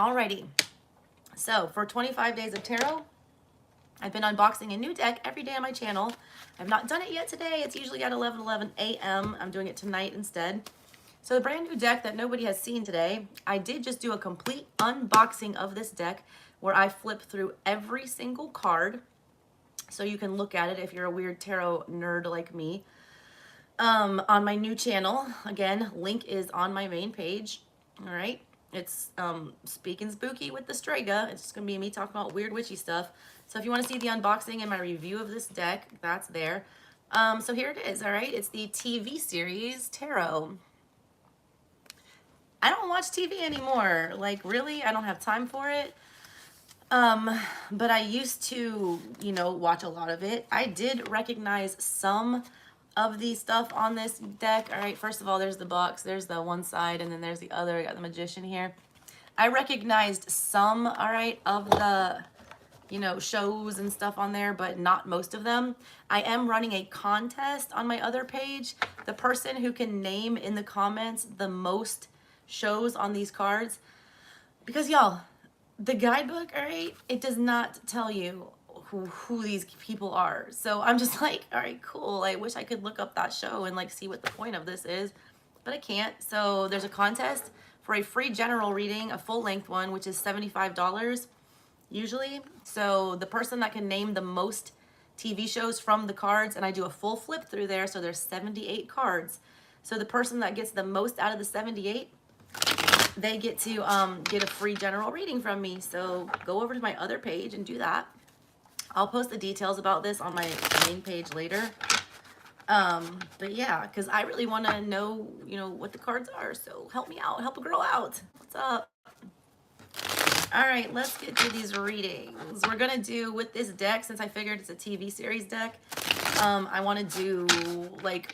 Alrighty. So for 25 days of tarot, I've been unboxing a new deck every day on my channel. I've not done it yet today. It's usually at 11 a.m. I'm doing it tonight instead. So the brand new deck that nobody has seen today, I did just do a complete unboxing of this deck where I flip through every single card so you can look at it if you're a weird tarot nerd like me. On my new channel, again, link is on my main page. All right. It's Speaking Spooky with the Strega. It's just going to be me talking about weird witchy stuff. So if you want to see the unboxing and my review of this deck, that's there. So here it is, all right? It's the TV series Tarot. I don't watch TV anymore. Like, really? I don't have time for it. But I used to, you know, watch a lot of it. I did recognize some of the stuff on this deck. All right, first of all, there's the box. There's the one side, and then there's the other. I got the Magician here. I recognized some, all right, of the, you know, shows and stuff on there, but not most of them. I am running a contest on my other page. The person who can name in the comments the most shows on these cards, because y'all, the guidebook, all right, it does not tell you who these people are. So I'm just like, all right, cool. I wish I could look up that show and like see what the point of this is, but I can't. So there's a contest for a free general reading, a full length one, which is $75 usually. So the person that can name the most TV shows from the cards, and I do a full flip through there. So there's 78 cards. So the person that gets the most out of the 78, they get to get a free general reading from me. So go over to my other page and do that. I'll post the details about this on my main page later. But yeah, because I really want to know, you know, what the cards are. So help me out. Help a girl out. What's up? All right, let's get to these readings. We're going to do with this deck, since I figured it's a TV series deck, I want to do like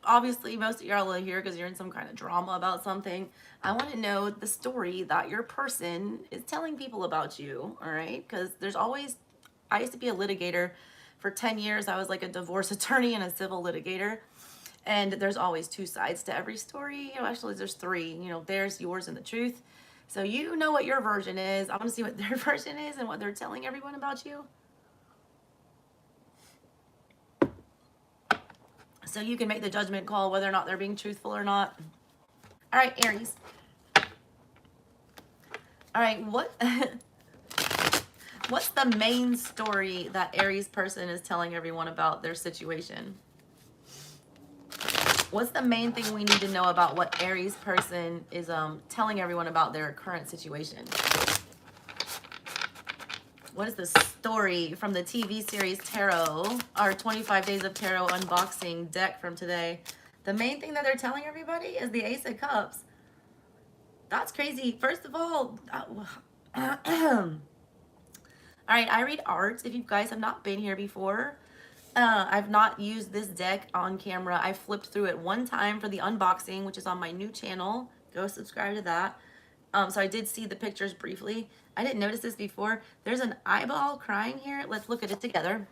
obviously most of y'all are here because you're in some kind of drama about something. I want to know the story that your person is telling people about you, all right? Because there's always, I used to be a litigator for 10 years. I was like a divorce attorney and a civil litigator. And there's always two sides to every story. You know, actually there's three, you know, theirs, yours, and the truth. So you know what your version is. I want to see what their version is and what they're telling everyone about you. So you can make the judgment call whether or not they're being truthful or not. All right, Aries. All right, what's the main story that Aries person is telling everyone about their situation? What's the main thing we need to know about what Aries person is telling everyone about their current situation? What is the story from the TV series Tarot, our 25 Days of Tarot unboxing deck from today? The main thing that they're telling everybody is the Ace of Cups. That's crazy. First of all, all right, I read art. If you guys have not been here before, I've not used this deck on camera. I flipped through it one time for the unboxing, which is on my new channel. Go subscribe to that. So I did see the pictures briefly. I didn't notice this before. There's an eyeball crying here. Let's look at it together.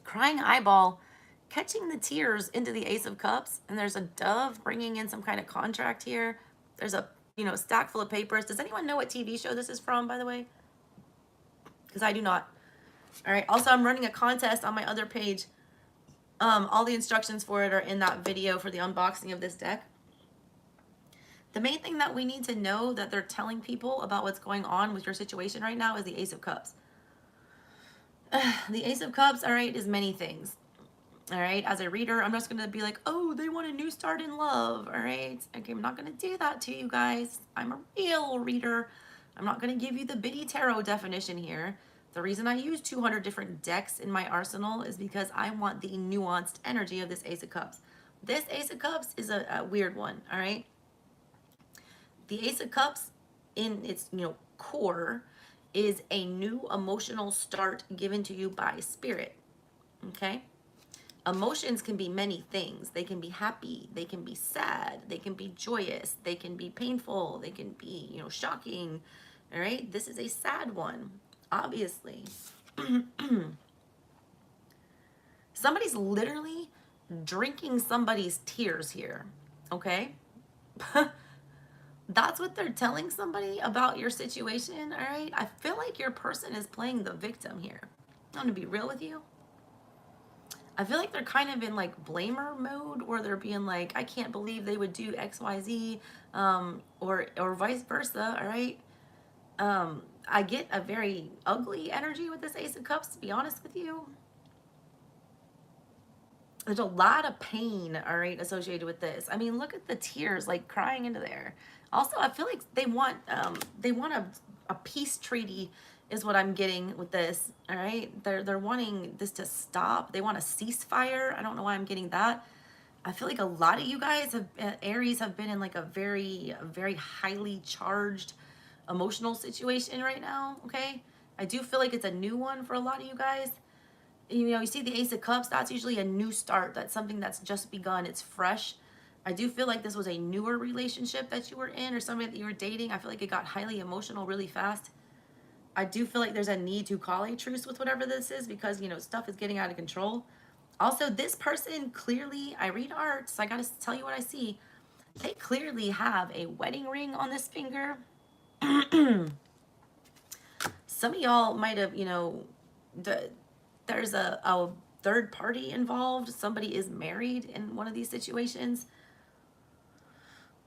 Crying eyeball, catching the tears into the Ace of Cups. And there's a dove bringing in some kind of contract here. There's a, you know, stack full of papers. Does anyone know what TV show this is from, by the way? Because I do not. All right. Also, I'm running a contest on my other page. All the instructions for it are in that video for the unboxing of this deck. The main thing that we need to know that they're telling people about what's going on with your situation right now is the Ace of Cups. The Ace of Cups, all right, is many things. All right, as a reader, I'm just going to be like, oh, they want a new start in love. All right. Okay, I'm not going to do that to you guys. I'm a real reader. I'm not going to give you the bitty tarot definition here. The reason I use 200 different decks in my arsenal is because I want the nuanced energy of this Ace of Cups. This Ace of Cups is a weird one, all right? The Ace of Cups in its, you know, core is a new emotional start given to you by spirit, okay? Emotions can be many things. They can be happy, they can be sad, they can be joyous, they can be painful, they can be, you know, shocking, all right? This is a sad one, obviously. Somebody's literally drinking somebody's tears here, okay? That's what they're telling somebody about your situation, all right? I feel like your person is playing the victim here. I'm gonna be real with you. I feel like they're kind of in like blamer mode, where they're being like, I can't believe they would do XYZ, or vice versa, all right? I get a very ugly energy with this Ace of Cups, to be honest with you. There's a lot of pain, all right, associated with this. I mean, look at the tears like crying into there. Also, I feel like they want a peace treaty is what I'm getting with this. All right, they're wanting this to stop. They want a ceasefire. I don't know why I'm getting that. I feel like a lot of you guys have Aries have been in like a very highly charged emotional situation right now. Okay, I do feel like it's a new one for a lot of you guys. You know, you see the Ace of Cups, that's usually a new start. That's something that's just begun. It's fresh. I do feel like this was a newer relationship that you were in, or somebody that you were dating. I feel like it got highly emotional really fast. I do feel like there's a need to call a truce with whatever this is, because, you know, stuff is getting out of control. Also, this person clearly, I read art, so I got to tell you what I see. They clearly have a wedding ring on this finger. Some of y'all might have, you know, there's a third party involved. Somebody is married in one of these situations.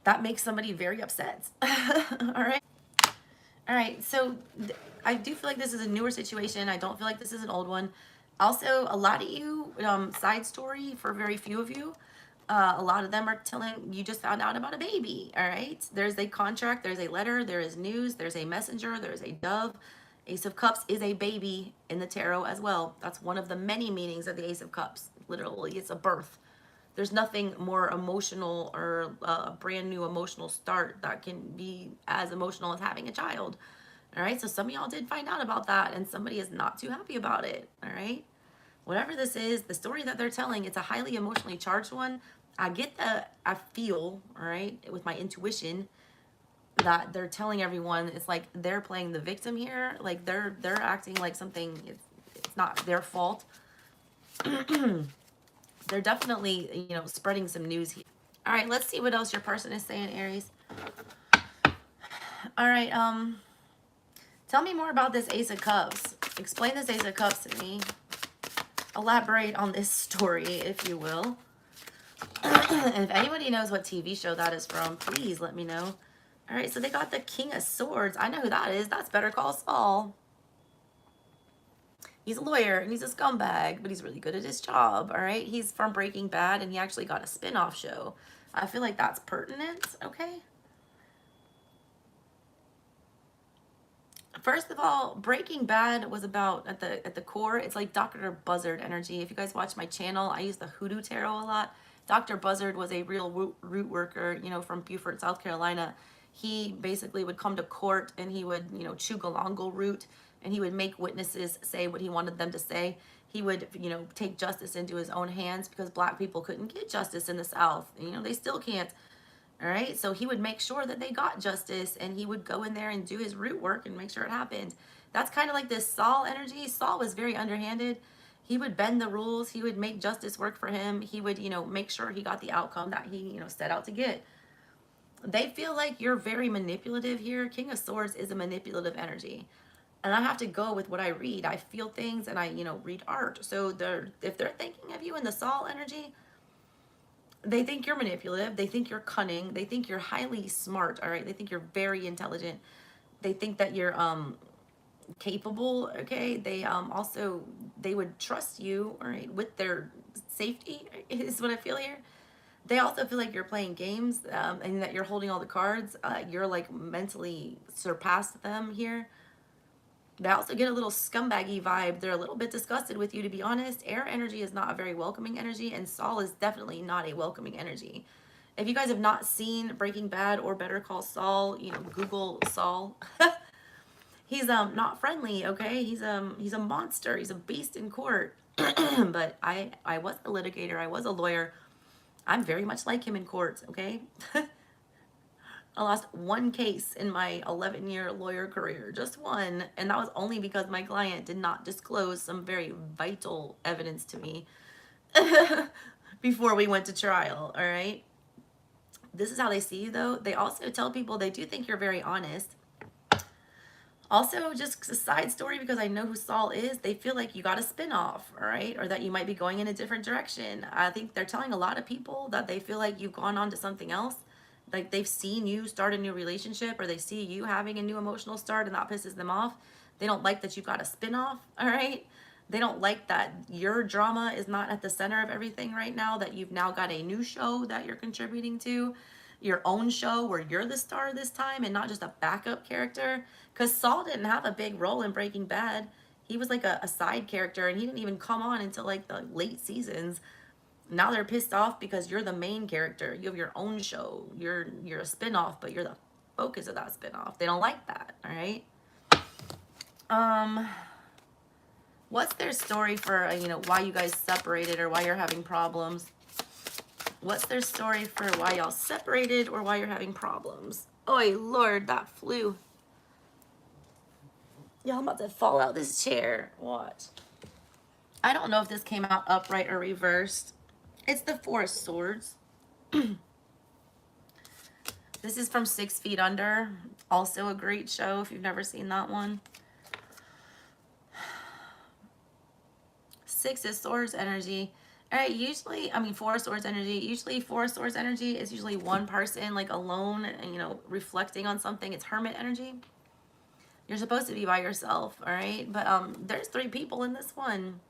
That makes somebody very upset. All right. All right. So I do feel like this is a newer situation. I don't feel like this is an old one. Also, a lot of you, side story for very few of you, a lot of them are telling you just found out about a baby. All right. There's a contract, there's a letter, there is news, there's a messenger, there's a dove. Ace of Cups is a baby in the tarot as well. That's one of the many meanings of the Ace of Cups. Literally, it's a birth. There's nothing more emotional or a brand new emotional start that can be as emotional as having a child. All right. So some of y'all did find out about that, and somebody is not too happy about it. All right. Whatever this is, the story that they're telling, it's a highly emotionally charged one. I feel, all right, with my intuition, that they're telling everyone it's like they're playing the victim here. Like they're acting like something, it's not their fault. They're definitely, you know, spreading some news here. All right, let's see what else your person is saying, Aries. All right, tell me more about this Ace of Cups. Explain this Ace of Cups to me. Elaborate on this story, if you will. And if anybody knows what TV show that is from, please let me know. All right, so they got the King of Swords. I know who that is. That's Better Call Saul. He's a lawyer and he's a scumbag, but he's really good at his job. All right, he's from Breaking Bad, and he actually got a spin-off show. I feel like that's pertinent. Okay. First of all, Breaking Bad was about, at the core, it's like Dr. Buzzard energy. If you guys watch my channel, I use the Hoodoo Tarot a lot. Dr. Buzzard was a real root worker, you know, from Beaufort, South Carolina. He basically would come to court and he would, you know, chew galangal root, and he would make witnesses say what he wanted them to say. He would, you know, take justice into his own hands, because black people couldn't get justice in the South. You know, they still can't. All right. So he would make sure that they got justice, and he would go in there and do his root work and make sure it happened. That's kind of like this Saul energy. Saul was very underhanded. He would bend the rules. He would make justice work for him. He would, you know, make sure he got the outcome that he, you know, set out to get. They feel like you're very manipulative here. King of Swords is a manipulative energy. And I have to go with what I read. I feel things, and I, you know, read art. So if they're thinking of you in the Saul energy, they think you're manipulative. They think you're cunning. They think you're highly smart. All right. They think you're very intelligent. They think that you're capable. Okay. They also, they would trust you, all right, with their safety, is what I feel here. They also feel like you're playing games, and that you're holding all the cards. You're like mentally surpassed them here. They also get a little scumbaggy vibe. They're a little bit disgusted with you, to be honest. Air energy is not a very welcoming energy, and Saul is definitely not a welcoming energy. If you guys have not seen Breaking Bad or Better Call Saul, you know, Google Saul. He's not friendly, okay? He's a monster. He's a beast in court. But I was a litigator. I was a lawyer. I'm very much like him in court, okay? I lost one case in my 11-year lawyer career, just one, and that was only because my client did not disclose some very vital evidence to me before we went to trial, all right? This is how they see you, though. They also tell people they do think you're very honest. Also, just a side story, because I know who Saul is, they feel like you got a spin-off, all right? Or that you might be going in a different direction. I think they're telling a lot of people that they feel like you've gone on to something else. Like they've seen you start a new relationship, or they see you having a new emotional start, and that pisses them off. They don't like that you've got a spin-off, all right? They don't like that your drama is not at the center of everything right now, that you've now got a new show that you're contributing to, your own show where you're the star this time and not just a backup character. Because Saul didn't have a big role in Breaking Bad. He was like a side character, and he didn't even come on until like the late seasons. Now they're pissed off because you're the main character. You have your own show. You're a spin-off, but you're the focus of that spin-off. They don't like that, all right? What's their story for, why you guys separated or why you're having problems? What's their story for why y'all separated or why you're having problems? Oh, Lord, that flew. Y'all, I'm about to fall out this chair. Watch. I don't know if this came out upright or reversed. It's the Four of Swords. This is from 6 Feet Under. Also a great show if you've never seen that one. 6 is Swords energy. All right, usually, 4 Swords energy. Usually 4 Swords energy is usually one person, like alone, and, reflecting on something. It's Hermit energy. You're supposed to be by yourself, all right? But there's 3 people in this one.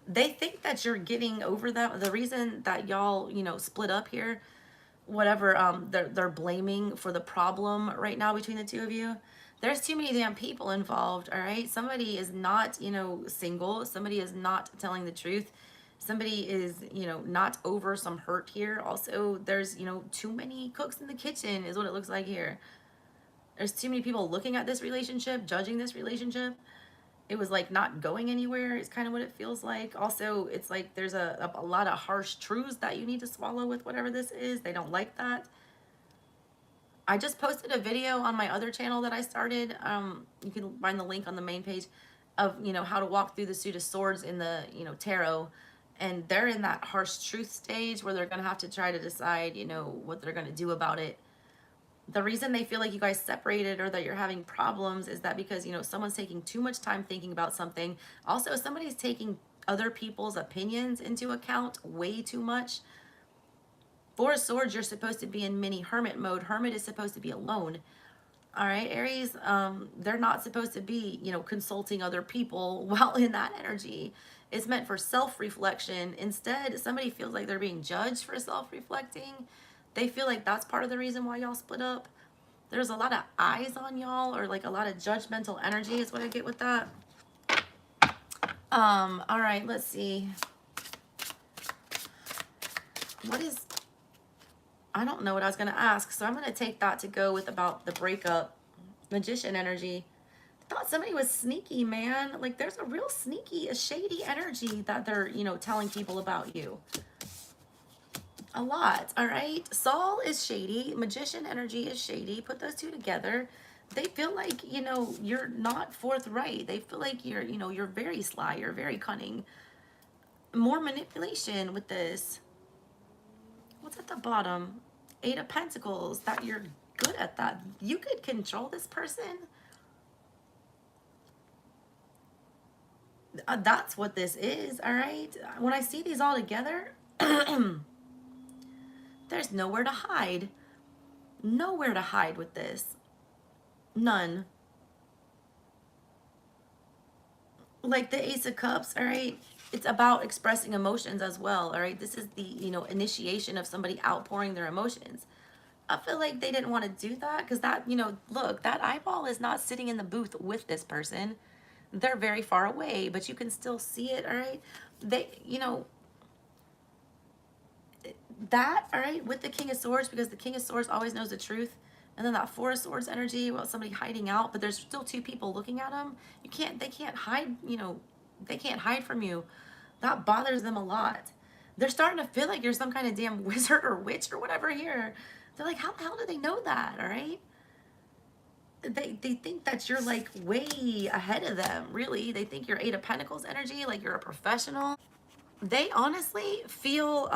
They think that you're getting over that. The reason that y'all, split up here, whatever, they're blaming for the problem right now between the two of you. There's too many damn people involved, all right? Somebody is not, single. Somebody is not telling the truth. Somebody is, not over some hurt here. Also, there's, too many cooks in the kitchen is what it looks like here. There's too many people looking at this relationship, judging this relationship. It was like not going anywhere is kind of what it feels like. Also, it's like there's a lot of harsh truths that you need to swallow with whatever this is. They don't like that. I just posted a video on my other channel that I started. You can find the link on the main page of, how to walk through the Suit of Swords in the, tarot. And they're in that harsh truth stage where they're going to have to try to decide, what they're going to do about it. The reason they feel like you guys separated or that you're having problems is that because, someone's taking too much time thinking about something. Also, somebody's taking other people's opinions into account way too much. 4 of Swords, you're supposed to be in mini hermit mode. Hermit is supposed to be alone. All right, Aries, they're not supposed to be, consulting other people while in that energy. It's meant for self-reflection. Instead, somebody feels like they're being judged for self-reflecting. They feel like that's part of the reason why y'all split up. There's a lot of eyes on y'all, or like a lot of judgmental energy is what I get with that. All right, let's see. I don't know what I was going to ask, so I'm going to take that to go with about the breakup. Magician energy. I thought somebody was sneaky, man. Like there's a real sneaky, a shady energy that they're, telling people about you. A lot, all right? Saul is shady. Magician energy is shady. Put those two together. They feel like, you're not forthright. They feel like you're very sly. You're very cunning. More manipulation with this. What's at the bottom? 8 of Pentacles. That you're good at that. You could control this person. That's what this is, all right? When I see these all together, there's nowhere to hide. Nowhere to hide with this. None. Like the Ace of Cups, all right? It's about expressing emotions as well, all right? This is the, initiation of somebody outpouring their emotions. I feel like they didn't want to do that because that, look, that eyeball is not sitting in the booth with this person. They're very far away, but you can still see it, all right? They, that, all right, with the King of Swords, because the King of Swords always knows the truth. And then that 4 of Swords energy, well, somebody hiding out, but there's still 2 people looking at them. They can't hide, they can't hide from you. That bothers them a lot. They're starting to feel like you're some kind of damn wizard or witch or whatever here. They're like, how the hell do they know that, all right? They think that you're like way ahead of them, really. They think you're 8 of Pentacles energy, like you're a professional. They honestly feel,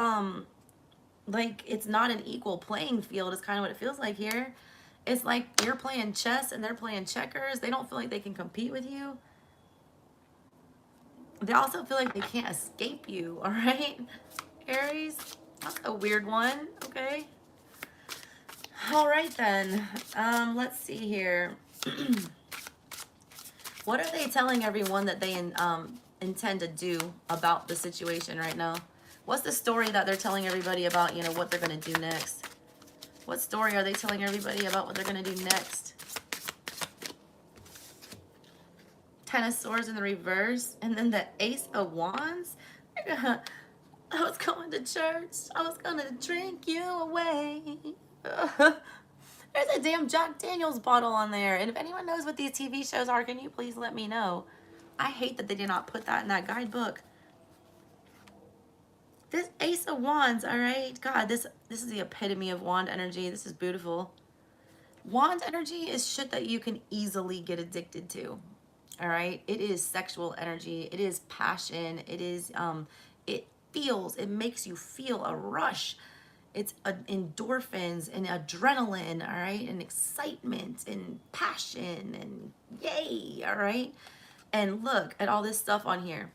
Like, it's not an equal playing field is kind of what it feels like here. It's like you're playing chess and they're playing checkers. They don't feel like they can compete with you. They also feel like they can't escape you, all right? Aries, that's a weird one, okay? All right then, let's see here. What are they telling everyone that they intend to do about the situation right now? What's the story that they're telling everybody about, you know, what they're going to do next? What story are they telling everybody about what they're going to do next? Ten of Swords in the reverse, and then the Ace of Wands. I was going to church. I was going to drink you away. There's a damn Jack Daniels bottle on there. And if anyone knows what these TV shows are, can you please let me know? I hate that they did not put that in that guidebook. This Ace of Wands, all right? God, this is the epitome of wand energy. This is beautiful. Wand energy is shit that you can easily get addicted to. All right? It is sexual energy. It is passion. It is, it makes you feel a rush. It's endorphins and adrenaline, all right? And excitement and passion and yay, all right? And look at all this stuff on here.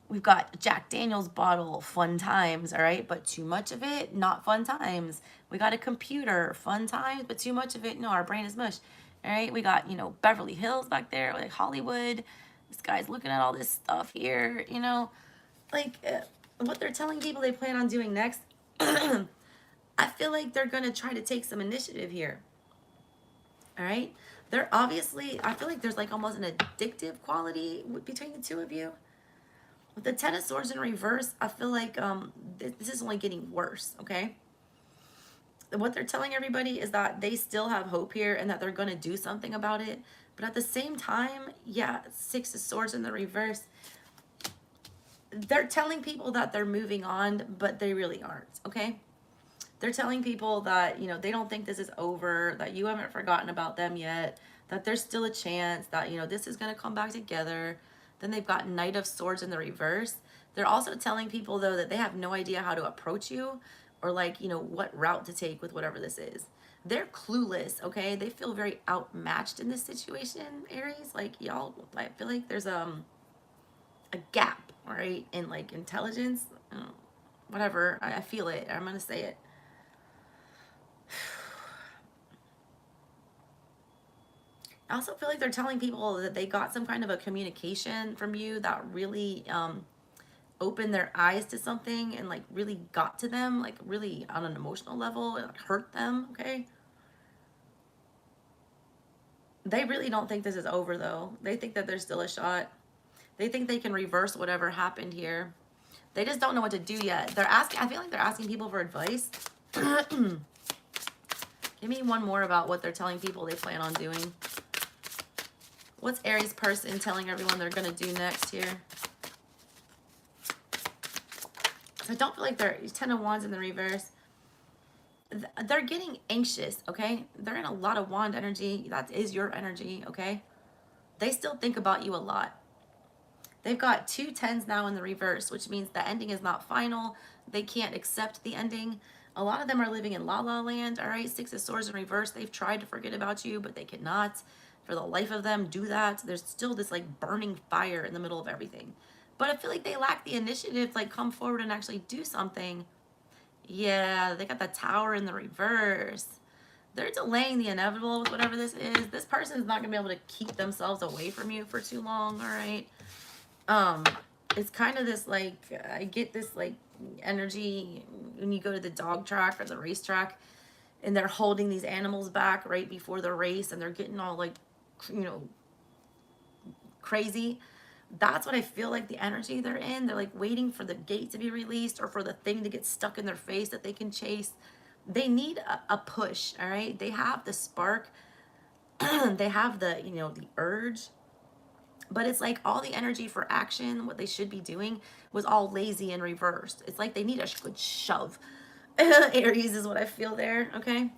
We've got Jack Daniels bottle, fun times, all right? But too much of it, not fun times. We got a computer, fun times, but too much of it, no, our brain is mush, all right? We got, you know, Beverly Hills back there, like Hollywood. This guy's looking at all this stuff here, you know? Like, what they're telling people they plan on doing next, I feel like they're going to try to take some initiative here, all right? They're obviously, I feel like there's like almost an addictive quality between the two of you. With the Ten of Swords in reverse, I feel like this is only getting worse, okay? What they're telling everybody is that they still have hope here and that they're going to do something about it. But at the same time, yeah, Six of Swords in the reverse, they're telling people that they're moving on, but they really aren't, okay? They're telling people that, you know, they don't think this is over, that you haven't forgotten about them yet, that there's still a chance that, you know, this is going to come back together. Then they've got Knight of Swords in the reverse. They're also telling people, though, that they have no idea how to approach you or, like, you know, what route to take with whatever this is. They're clueless, okay? They feel very outmatched in this situation, Aries. Like, y'all, I feel like there's a gap, right, in, like, intelligence. Whatever. I feel it. I'm going to say it. I also feel like they're telling people that they got some kind of a communication from you that really opened their eyes to something and like really got to them, like really on an emotional level, and like hurt them, okay? They really don't think this is over though. They think that there's still a shot. They think they can reverse whatever happened here. They just don't know what to do yet. They're asking, I feel like they're asking people for advice. Give me one more about what they're telling people they plan on doing. What's Aries person telling everyone they're going to do next here? I don't feel like they're Ten of Wands in the reverse. They're getting anxious, okay? They're in a lot of wand energy. That is your energy, okay? They still think about you a lot. They've got 2 tens now in the reverse, which means the ending is not final. They can't accept the ending. A lot of them are living in la-la land, all right? 6 of Swords in reverse. They've tried to forget about you, but they cannot. For the life of them, do that. There's still this like burning fire in the middle of everything. But I feel like they lack the initiative to like come forward and actually do something. Yeah, they got the Tower in the reverse. They're delaying the inevitable with whatever this is. This person is not going to be able to keep themselves away from you for too long, all right? It's kind of this like, I get this like energy when you go to the dog track or the racetrack and they're holding these animals back right before the race and they're getting all like, you know, crazy. That's what I feel like the energy they're in. They're like waiting for the gate to be released or for the thing to get stuck in their face that they can chase. They need a push, all right? They have the spark. They have the, you know, the urge. But it's like all the energy for action, what they should be doing, was all lazy and reversed. It's like they need a good shove. Aries is what I feel there, okay?